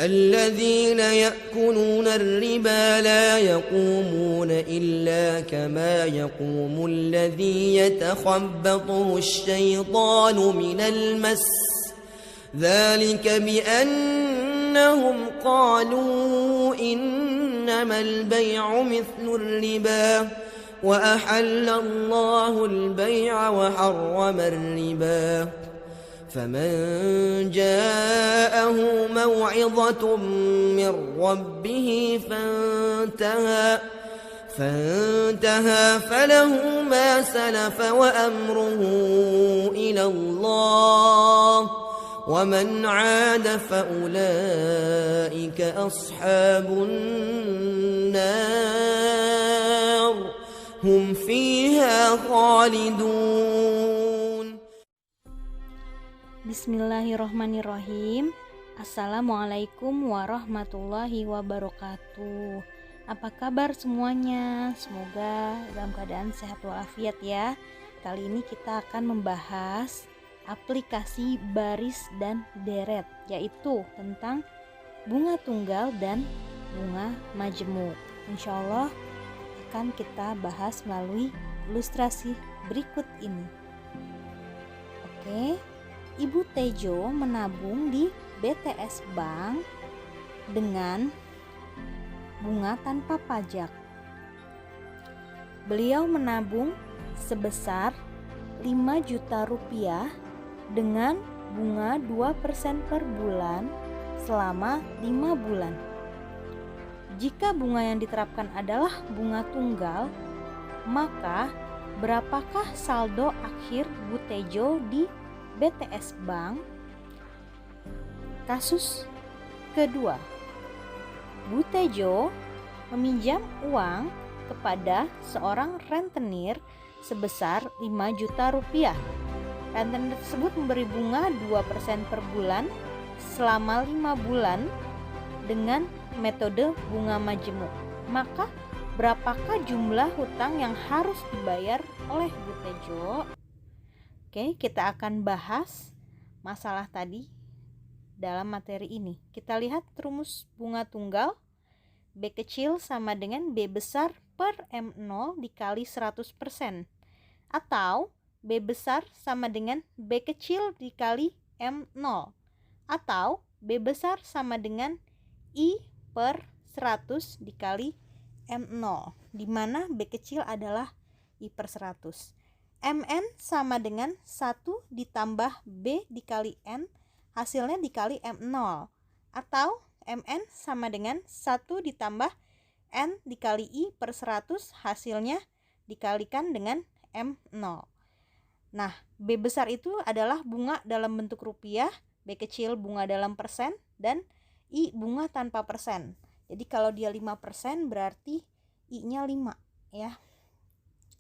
الذين يأكلون الربا لا يقومون إلا كما يقوم الذي يتخبطه الشيطان من المس ذلك بأنهم قالوا إنما البيع مثل الربا وأحل الله البيع وحرم الربا فمن جاءه موعظة من ربه فانتهى فله ما سلف وأمره إلى الله ومن عاد فأولئك أصحاب النار هم فيها خالدون. Bismillahirrohmanirrohim. Assalamualaikum warahmatullahi wabarakatuh. Apa kabar semuanya? Semoga dalam keadaan sehat walafiat ya. Kali ini kita akan membahas aplikasi baris dan deret, yaitu tentang bunga tunggal dan bunga majemuk. Insya Allah akan kita bahas melalui ilustrasi berikut ini. Oke. Ibu Tejo menabung di BTS Bank dengan bunga tanpa pajak. Beliau menabung sebesar 5 juta rupiah dengan bunga 2% per bulan selama 5 bulan. Jika bunga yang diterapkan adalah bunga tunggal, maka berapakah saldo akhir Bu Tejo di BTS Bank? Kasus kedua, Bu Tejo meminjam uang kepada seorang rentenir sebesar 5 juta rupiah. Rentenir tersebut memberi bunga 2% per bulan selama 5 bulan dengan metode bunga majemuk. Maka berapakah jumlah hutang yang harus dibayar oleh Bu Tejo? Oke, kita akan bahas masalah tadi dalam materi ini. Kita lihat rumus bunga tunggal. B kecil sama dengan B besar per M0 dikali 100%. Atau B besar sama dengan B kecil dikali M0. Atau B besar sama dengan I per 100 dikali M0. Di mana B kecil adalah I per 100. Mn sama dengan 1 ditambah B dikali N, hasilnya dikali M0. Atau Mn sama dengan 1 ditambah N dikali I per 100, hasilnya dikalikan dengan M0. Nah, B besar itu adalah bunga dalam bentuk rupiah, B kecil bunga dalam persen, dan I bunga tanpa persen. Jadi kalau dia 5% berarti I-nya 5 ya.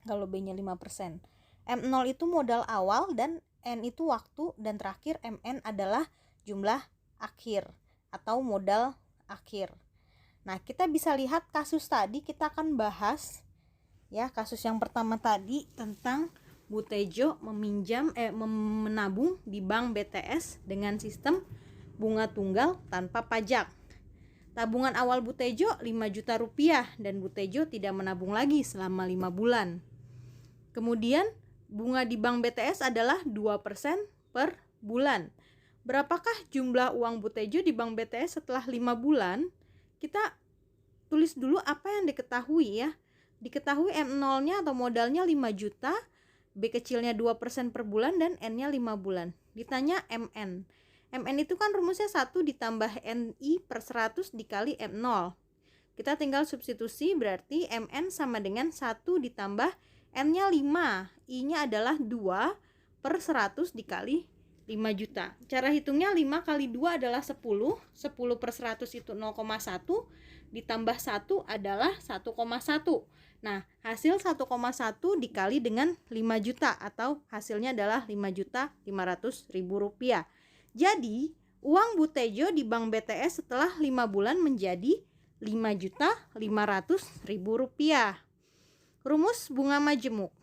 Kalau B-nya 5%. M0 itu modal awal dan N itu waktu, dan terakhir Mn adalah jumlah akhir atau modal akhir. Nah, kita bisa lihat kasus tadi, kita akan bahas ya kasus yang pertama tadi tentang Bu Tejo menabung di bank BTS dengan sistem bunga tunggal tanpa pajak. Tabungan awal Bu Tejo 5 juta rupiah dan Bu Tejo tidak menabung lagi selama 5 bulan. Kemudian bunga di bank BTS adalah 2% per bulan. Berapakah jumlah uang Bu Tejo di bank BTS setelah 5 bulan? Kita tulis dulu apa yang diketahui ya. Diketahui M0-nya atau modalnya 5 juta, B kecilnya 2% per bulan, dan N-nya 5 bulan. Ditanya Mn. Mn itu kan rumusnya 1 ditambah Ni per 100 dikali M0. Kita tinggal substitusi, berarti Mn sama dengan 1 ditambah N-nya 5, I-nya adalah 2 per 100 dikali 5 juta. Cara hitungnya 5 kali 2 adalah 10, 10 per 100 itu 0,1, ditambah 1 adalah 1,1. Nah, hasil 1,1 dikali dengan 5 juta atau hasilnya adalah 5.500.000 rupiah. Jadi, uang Bu Tejo di bank BTS setelah 5 bulan menjadi 5.500.000 rupiah. Rumus bunga majemuk.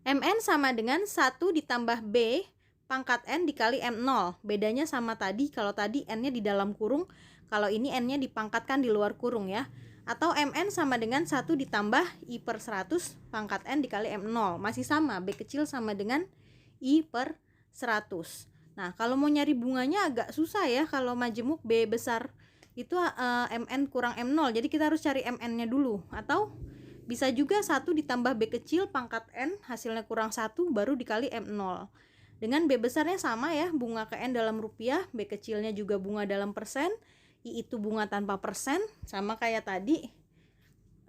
Mn sama dengan 1 ditambah B pangkat N dikali M0. Bedanya sama tadi, kalau tadi N-nya di dalam kurung, kalau ini N-nya dipangkatkan di luar kurung ya. Atau Mn sama dengan 1 ditambah I per 100 pangkat N dikali M0. Masih sama, B kecil sama dengan I per 100. Nah, kalau mau nyari bunganya agak susah ya. Kalau majemuk B besar itu Mn kurang M0. Jadi kita harus cari Mn-nya dulu. Atau bisa juga 1 ditambah B kecil pangkat N hasilnya kurang 1 baru dikali M0. Dengan B besarnya sama ya, bunga ke N dalam rupiah, B kecilnya juga bunga dalam persen, I itu bunga tanpa persen, sama kayak tadi.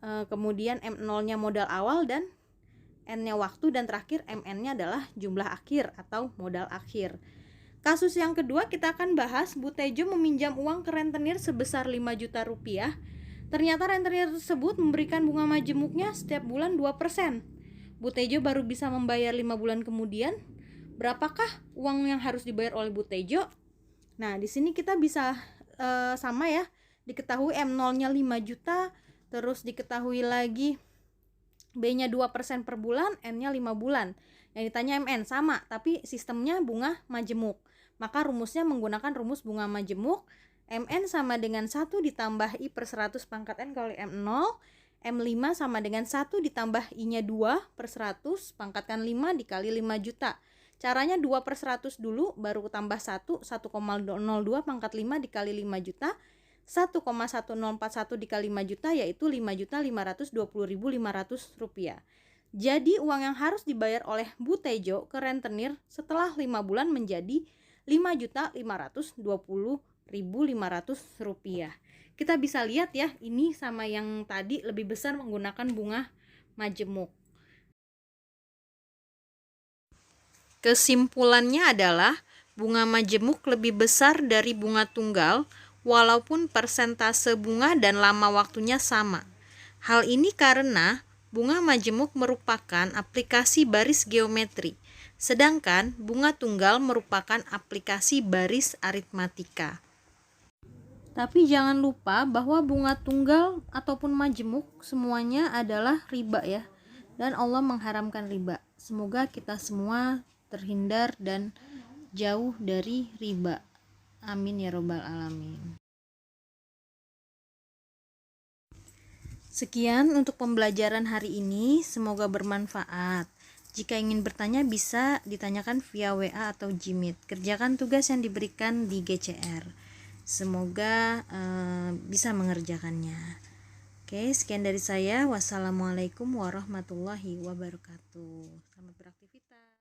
Kemudian M0-nya modal awal dan N-nya waktu, dan terakhir Mn-nya adalah jumlah akhir atau modal akhir. Kasus yang kedua kita akan bahas, Bu Tejo meminjam uang ke rentenir sebesar 5 juta rupiah. Ternyata rentenir tersebut memberikan bunga majemuknya setiap bulan 2%. Bu Tejo baru bisa membayar 5 bulan kemudian. Berapakah uang yang harus dibayar oleh Bu Tejo? Nah, di sini kita bisa sama ya. Diketahui M0-nya 5 juta, terus diketahui lagi B-nya 2% per bulan, N-nya 5 bulan. Yang ditanya Mn sama, tapi sistemnya bunga majemuk. Maka rumusnya menggunakan rumus bunga majemuk. Mn sama dengan 1 ditambah I per 100 pangkat N kali M0. M5 sama dengan 1 ditambah I-nya 2 per 100 pangkatkan 5 dikali 5 juta. Caranya 2 per 100 dulu, baru tambah 1, 1,002 pangkat 5 dikali 5 juta, 1,1041 dikali 5 juta, yaitu 5.520.500 rupiah. Jadi uang yang harus dibayar oleh Bu Tejo ke rentenir setelah 5 bulan menjadi 5.520.500 rupiah. Kita bisa lihat ya, ini sama yang tadi lebih besar menggunakan bunga majemuk. Kesimpulannya adalah bunga majemuk lebih besar dari bunga tunggal walaupun persentase bunga dan lama waktunya sama. Hal ini karena bunga majemuk merupakan aplikasi baris geometri, sedangkan bunga tunggal merupakan aplikasi baris aritmatika. Tapi jangan lupa bahwa bunga tunggal ataupun majemuk semuanya adalah riba ya, dan Allah mengharamkan riba. Semoga kita semua terhindar dan jauh dari riba. Amin ya robbal alamin. Sekian untuk pembelajaran hari ini, semoga bermanfaat. Jika ingin bertanya bisa ditanyakan via WA atau Gmeet. Kerjakan tugas yang diberikan di GCR. Semoga bisa mengerjakannya. Oke, sekian dari saya. Wassalamualaikum warahmatullahi wabarakatuh. Selamat beraktivitas.